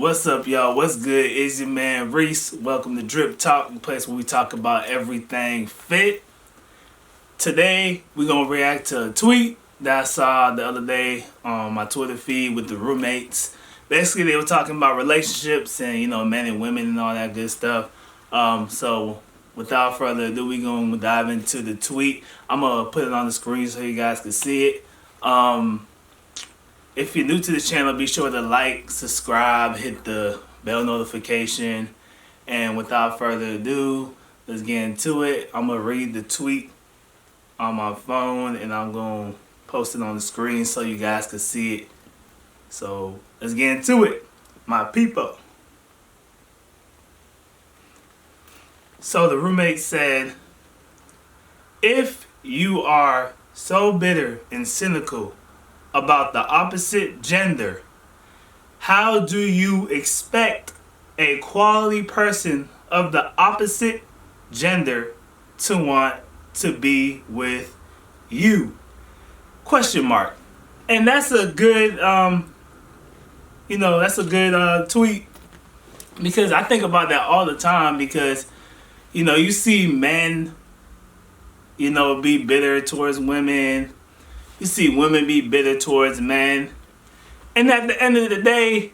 What's up, y'all? What's good? It's your man Reese. Welcome to DripTalk, the place where we talk about everything fit. Today, we're going to react to a tweet that I saw the other day on my Twitter feed with the roommates. Basically, they were talking about relationships and, men and women and all that good stuff. So, without further ado, we're going to dive into the tweet. I'm going to put it on the screen so you guys can see it. If you're new to the channel, be sure to like, subscribe, hit the bell notification. And without further ado, let's get into it. I'm going to read the tweet on my phone and I'm going to post it on the screen so you guys can see it. So let's get into it, my people. So the roommate said, if you are so bitter and cynical about the opposite gender, how do you expect a quality person of the opposite gender to want to be with you? Question mark. And that's a good, tweet, because I think about that all the time, because, you see men, be bitter towards women. You see women be bitter towards men. And at the end of the day,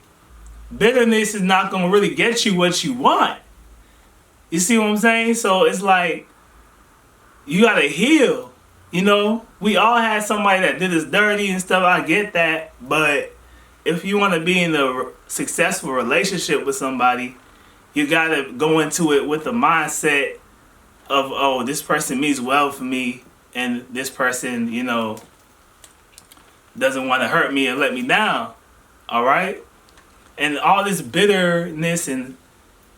bitterness is not going to really get you what you want. You see what I'm saying? So it's like, you got to heal. We all had somebody that did us dirty and stuff. I get that. But if you want to be in a successful relationship with somebody, you got to go into it with the mindset of, oh, this person means well for me. And this person, doesn't want to hurt me and let me down. All right? And all this bitterness and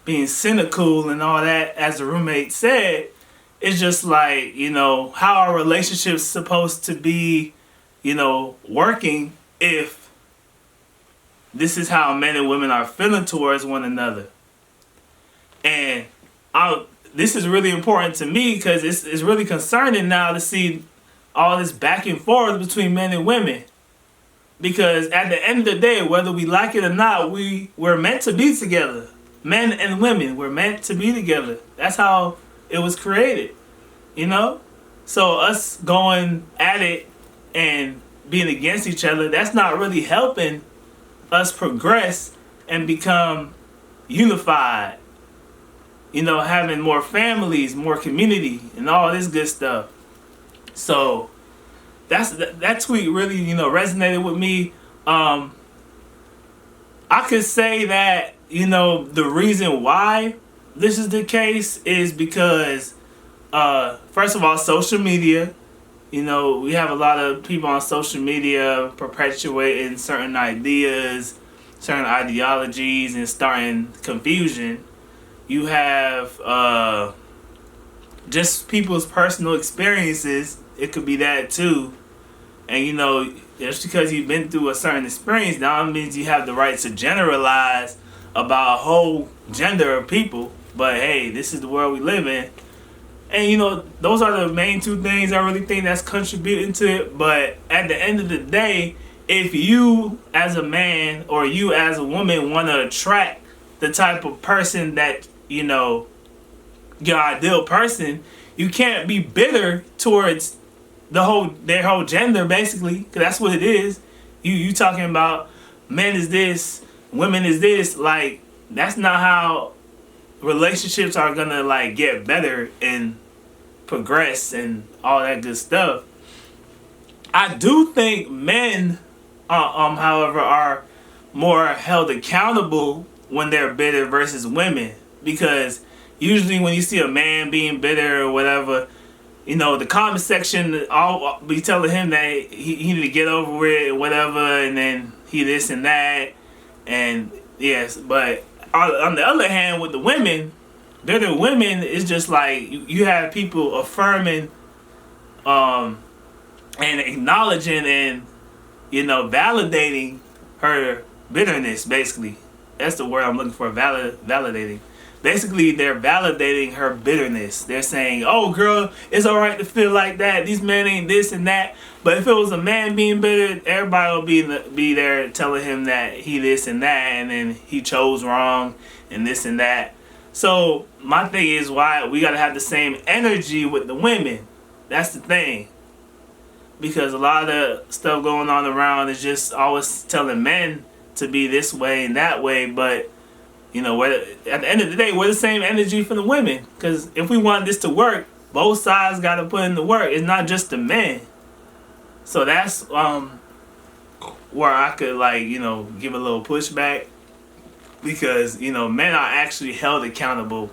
being cynical and all that, as the roommate said, it's just like, how our relationship's supposed to be, working if this is how men and women are feeling towards one another. And this is really important to me because it's really concerning now to see all this back and forth between men and women. Because at the end of the day, whether we like it or not, we're meant to be together. Men and women, we're meant to be together. That's how it was created, So us going at it and being against each other, that's not really helping us progress and become unified. Having more families, more community, and all this good stuff. So that tweet really, resonated with me. I could say that, the reason why this is the case is because, first of all, social media. We have a lot of people on social media perpetuating certain ideas, certain ideologies, and starting confusion. You have just people's personal experiences. It could be that too. And just because you've been through a certain experience, now means you have the right to generalize about a whole gender of people. But hey, this is the world we live in. And those are the main two things I really think that's contributing to it. But at the end of the day, if you as a man or you as a woman want to attract the type of person that, your ideal person, you can't be bitter towards their whole gender, basically, because that's what it is. You talking about men is this, women is this. Like, that's not how relationships are gonna get better and progress and all that good stuff. I do think men, however, are more held accountable when they're bitter versus women, because usually when you see a man being bitter or whatever, the comment section all be telling him that he need to get over it or whatever, and then he this and that. And yes, but on the other hand, with the women, bitter women, it's just like you have people affirming and acknowledging and validating her bitterness. Basically, that's the word I'm looking for, validating. basically they're validating her bitterness. They're saying, "Oh, girl, it's all right to feel like that. These men ain't this and that." But if it was a man being bitter, everybody would be there telling him that he this and that, and then he chose wrong and this and that. So my thing is, why we gotta have the same energy with the women. That's the thing. Because a lot of the stuff going on around is just always telling men to be this way and that way, but you know, at the end of the day, we're the same energy for the women. Because if we want this to work, both sides got to put in the work. It's not just the men. So that's where I could, like, you know, give a little pushback. Because, you know, men are actually held accountable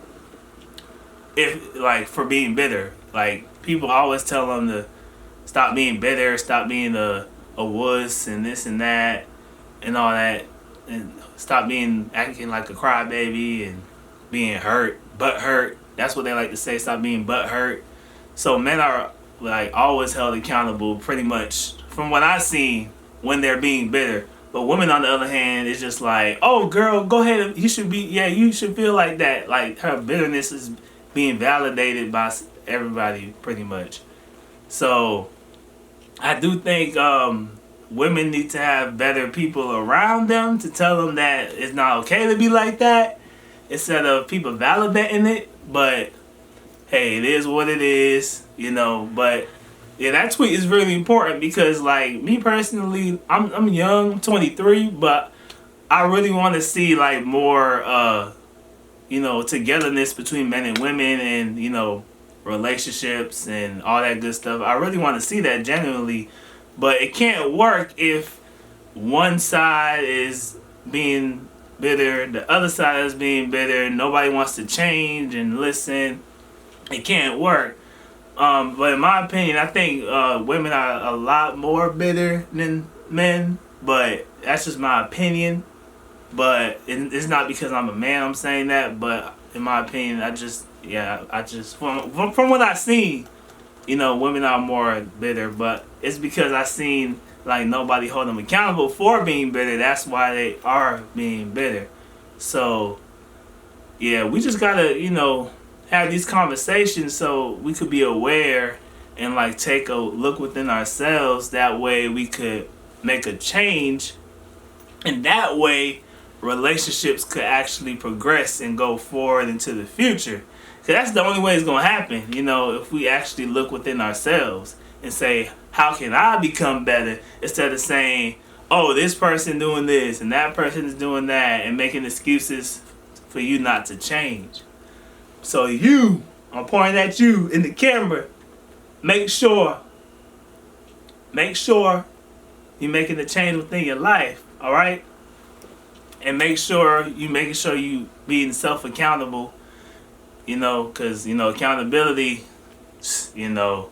for being bitter. Like, people always tell them to stop being bitter, stop being a wuss and this and that and all that. And stop acting like a crybaby and being butt hurt. That's what they like to say. Stop being butt hurt. So men are like always held accountable, pretty much from what I've seen when they're being bitter. But women, on the other hand, is just like, "Oh, girl, go ahead. You should feel like that." Like her bitterness is being validated by everybody, pretty much. So I do think women need to have better people around them to tell them that it's not okay to be like that, instead of people validating it. But hey, it is what it is, you know. But yeah, that tweet is really important because, like, me personally, I'm young, 23, but I really want to see like more, you know, togetherness between men and women, and you know, relationships and all that good stuff. I really want to see that genuinely. But it can't work if one side is being bitter, the other side is being bitter, nobody wants to change and listen. It can't work. But in my opinion, I think women are a lot more bitter than men. But that's just my opinion. But it's not because I'm a man I'm saying that. But in my opinion, I just from what I've seen, you know, women are more bitter, but it's because I seen like nobody hold them accountable for being bitter. That's why they are being bitter. So yeah, we just gotta, you know, have these conversations so we could be aware and like take a look within ourselves. That way we could make a change, and that way relationships could actually progress and go forward into the future. Because that's the only way it's going to happen, you know, if we actually look within ourselves and say, how can I become better? Instead of saying, oh, this person doing this and that person is doing that, and making excuses for you not to change. So I'm pointing at you in the camera. Make sure you're making the change within your life, all right? And make sure you being self-accountable. You know, because, you know, accountability, you know,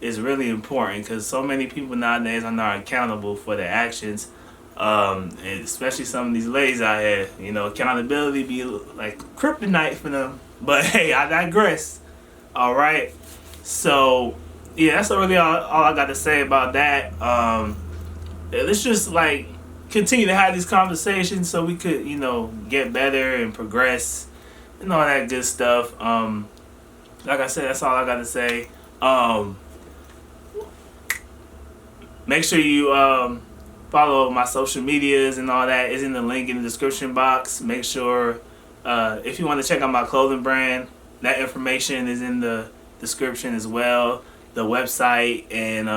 is really important, because so many people nowadays are not accountable for their actions, and especially some of these ladies out here. You know, accountability be like kryptonite for them. But hey, I digress. All right. So yeah, that's really all I got to say about that. Let's just like continue to have these conversations so we could, you know, get better and progress and all that good stuff. Like I said, that's all I got to say. Make sure you follow my social medias and all that is in the link in the description box. Make sure if you want to check out my clothing brand, that information is in the description as well. The website and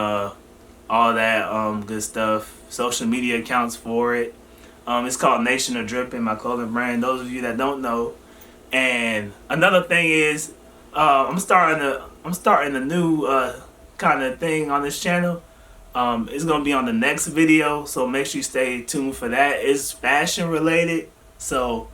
all that good stuff. Social media accounts for it. It's called Nation of Drip in my clothing brand. Those of you that don't know. And another thing is, I'm starting a new kind of thing on this channel. It's gonna be on the next video, so make sure you stay tuned for that. It's fashion related, so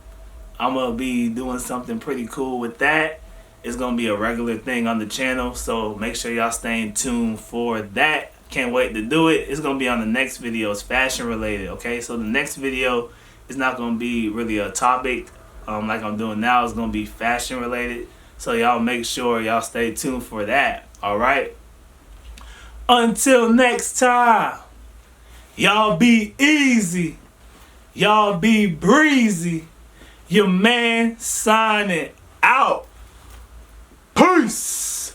I'm gonna be doing something pretty cool with that. It's gonna be a regular thing on the channel, so make sure y'all stay tuned for that. Can't wait to do it. It's gonna be on the next video. It's fashion related, okay? So the next video is not gonna be really a topic like I'm doing now. It's gonna be fashion related, so y'all make sure y'all stay tuned for that. All right. Until next time, y'all be easy, y'all be breezy, Your man signing out. Peace.